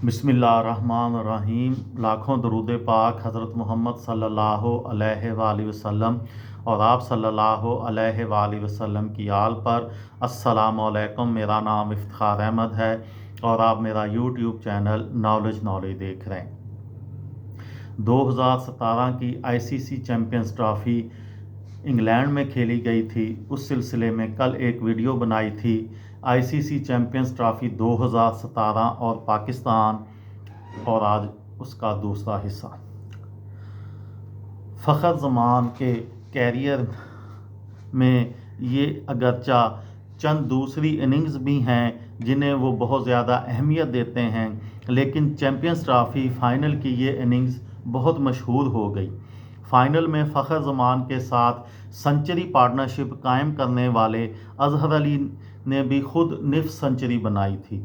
बिस्मिल्लाहिर्रहमानिर्रहीम। लाखों दरूद पाक हज़रत मोहम्मद सल्लल्लाहु अलैहि वसल्लम और आप सल्लल्लाहु अलैहि वसल्लम की आल पर। अस्सलामु अलैकुम। मेरा नाम इफ्तिखार अहमद है और आप मेरा यूट्यूब चैनल नॉलेज देख रहे हैं। 2017 की आईसीसी चैम्पियंस ट्रॉफ़ी इंग्लैंड में खेली गई थी। उस सिलसिले में कल एक वीडियो बनाई थी आईसीसी चैम्पियंस ट्रॉफ़ी 2017 और पाकिस्तान, और आज उसका दूसरा हिस्सा। फ़खर ज़मान के कैरियर में ये अगरचा चंद दूसरी इनिंग्स भी हैं जिन्हें वो बहुत ज़्यादा अहमियत देते हैं, लेकिन चैम्पियंस ट्रॉफ़ी फ़ाइनल की ये इनिंग्स बहुत मशहूर हो गई। फ़ाइनल में फ़खर ज़मान के साथ सेंचुरी पार्टनरशिप कायम करने वाले अज़हर अली ने भी खुद निफ सेंचुरी बनाई थी।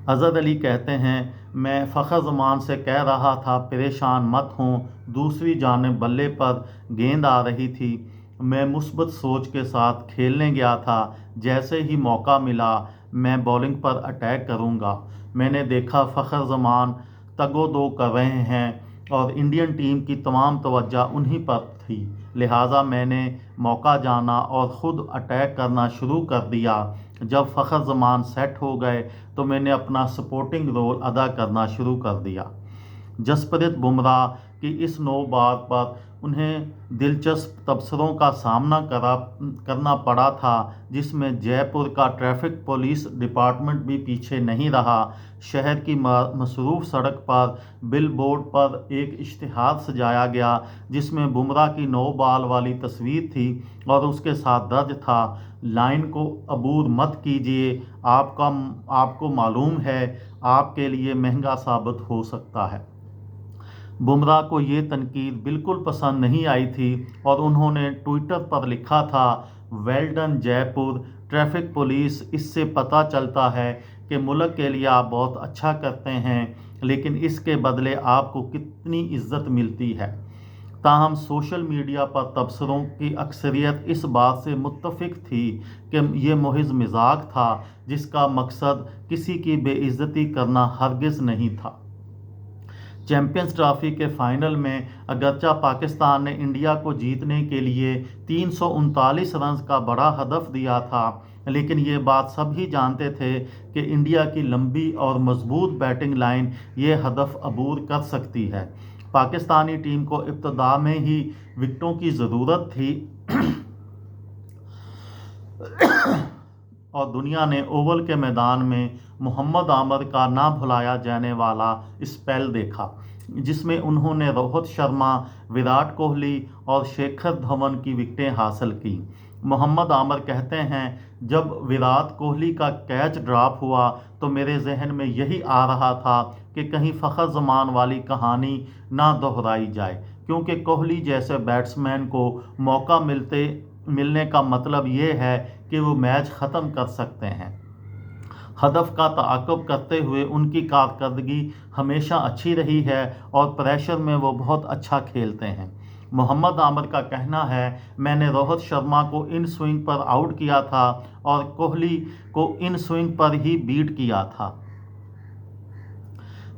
अज़हर अली कहते हैं, मैं फ़खर ज़मान से कह रहा था परेशान मत हों। दूसरी जानिब बल्ले पर गेंद आ रही थी। मैं मुस्बत सोच के साथ खेलने गया था। जैसे ही मौका मिला मैं बॉलिंग पर अटैक करूंगा। मैंने देखा फ़खर ज़मान तगो-दो कर रहे हैं और इंडियन टीम की तमाम तवज्जो उन्हीं पर थी, लिहाजा मैंने मौका जाना और ख़ुद अटैक करना शुरू कर दिया। जब फ़खर ज़मान सेट हो गए तो मैंने अपना सपोर्टिंग रोल अदा करना शुरू कर दिया। जसप्रीत बुमराह की इस नौबात पर उन्हें दिलचस्प तबसरों का सामना करना पड़ा था, जिसमें जयपुर का ट्रैफिक पुलिस डिपार्टमेंट भी पीछे नहीं रहा। शहर की मसरूफ़ सड़क पर बिलबोर्ड पर एक इश्तिहार सजाया गया जिसमें बुमराह की 9 बॉल वाली तस्वीर थी और उसके साथ दर्ज था, लाइन को अबूर मत कीजिए, आपको मालूम है आपके लिए महंगा साबित हो सकता है। बुमराह को ये तनकीद बिल्कुल पसंद नहीं आई थी और उन्होंने ट्विटर पर लिखा था, well done Jaipur traffic police. इससे पता चलता है कि मुल्क के लिए आप बहुत अच्छा करते हैं, लेकिन इसके बदले आपको कितनी इज्जत मिलती है। ताहम सोशल मीडिया पर तबसरों की अक्सरियत इस बात से मुत्तफिक थी कि ये मुहिज़ मजाक था, जिसका मकसद किसी की बेइज्जती करना हरगिज़ नहीं था। चैम्पियंस ट्रॉफ़ी के फ़ाइनल में अगरचा पाकिस्तान ने इंडिया को जीतने के लिए 339 रन का बड़ा हदफ दिया था, लेकिन ये बात सभी जानते थे कि इंडिया की लंबी और मजबूत बैटिंग लाइन ये हदफ अबूर कर सकती है। पाकिस्तानी टीम को इब्तिदा में ही विकेटों की ज़रूरत थी और दुनिया ने ओवल के मैदान में मोहम्मद आमिर का ना भुलाया जाने वाला स्पेल देखा, जिसमें उन्होंने रोहित शर्मा, विराट कोहली और शिखर धवन की विकेटें हासिल की। मोहम्मद आमिर कहते हैं, जब विराट कोहली का कैच ड्रॉप हुआ तो मेरे जहन में यही आ रहा था कि कहीं फ़खर ज़मान वाली कहानी ना दोहराई जाए, क्योंकि कोहली जैसे बैट्समैन को मौका मिलने का मतलब ये है कि वो मैच ख़त्म कर सकते हैं। हदफ का ताक़ुब करते हुए उनकी कारकर्दगी हमेशा अच्छी रही है और प्रेशर में वो बहुत अच्छा खेलते हैं। मोहम्मद आमिर का कहना है, मैंने रोहित शर्मा को इन स्विंग पर आउट किया था और कोहली को इन स्विंग पर ही बीट किया था,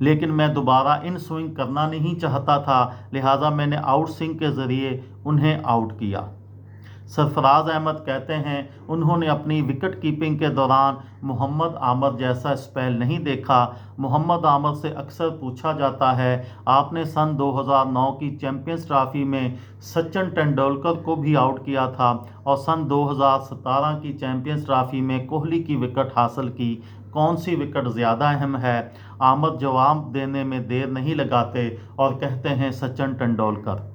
लेकिन मैं दोबारा इन स्विंग करना नहीं चाहता था, लिहाजा मैंने आउट स्विंग के ज़रिए उन्हें आउट किया। सरफराज अहमद कहते हैं, उन्होंने अपनी विकेट कीपिंग के दौरान मोहम्मद आमिर जैसा स्पेल नहीं देखा। मोहम्मद आमिर से अक्सर पूछा जाता है, आपने सन 2009 की चैम्पियंस ट्रॉफ़ी में सचिन तेंदुलकर को भी आउट किया था और सन 2017 की चैम्पियंस ट्रॉफ़ी में कोहली की विकेट हासिल की, कौन सी विकेट ज़्यादा अहम है? आमिर जवाब देने में देर नहीं लगाते और कहते हैं, सचिन तेंदुलकर।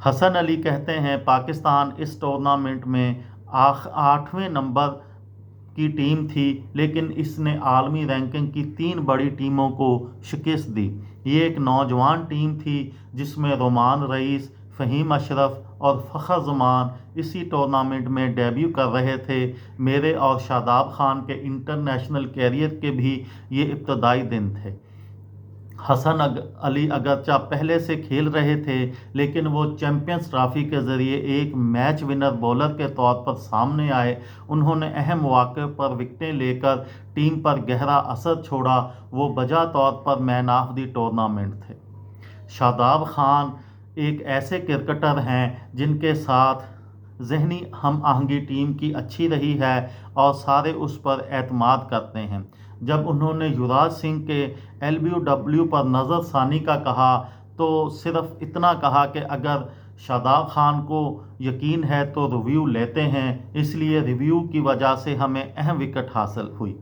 हसन अली कहते हैं, पाकिस्तान इस टूर्नामेंट में 8वें नंबर की टीम थी, लेकिन इसने आलमी रैंकिंग की 3 बड़ी टीमों को शिकस्त दी। ये एक नौजवान टीम थी जिसमें रोमान रईस, फ़हीम अशरफ और फ़खर ज़मान इसी टूर्नामेंट में डेब्यू कर रहे थे। मेरे और शादाब खान के इंटरनेशनल कैरियर के भी ये इब्तदाई दिन थे। हसन अली अगरचा पहले से खेल रहे थे, लेकिन वो चैंपियंस ट्रॉफी के ज़रिए एक मैच विनर बॉलर के तौर पर सामने आए। उन्होंने अहम मौके पर विकेटें लेकर टीम पर गहरा असर छोड़ा। वो बजा तौर पर मैन ऑफ द टूर्नामेंट थे। शादाब खान एक ऐसे क्रिकेटर हैं जिनके साथ ज़हनी हम आहंगी टीम की अच्छी रही है और सारे उस पर एतमाद करते हैं। जब उन्होंने युवराज सिंह के LBW पर नज़रसानी का कहा तो सिर्फ इतना कहा कि अगर शादाब खान को यकीन है तो रिव्यू लेते हैं। इसलिए रिव्यू की वजह से हमें अहम विकेट हासिल हुई।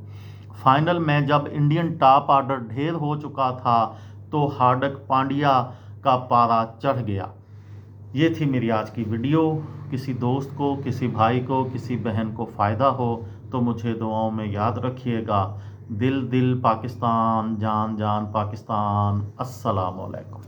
फाइनल में जब इंडियन टॉप ऑर्डर ढेर हो चुका था तो हार्दिक पांड्या का पारा चढ़ गया। ये थी मेरी आज की वीडियो। किसी दोस्त को, किसी भाई को, किसी बहन को फ़ायदा हो तो मुझे दुआओं में याद रखिएगा। दिल दिल पाकिस्तान, जान जान पाकिस्तान। अस्सलाम वालेकुम।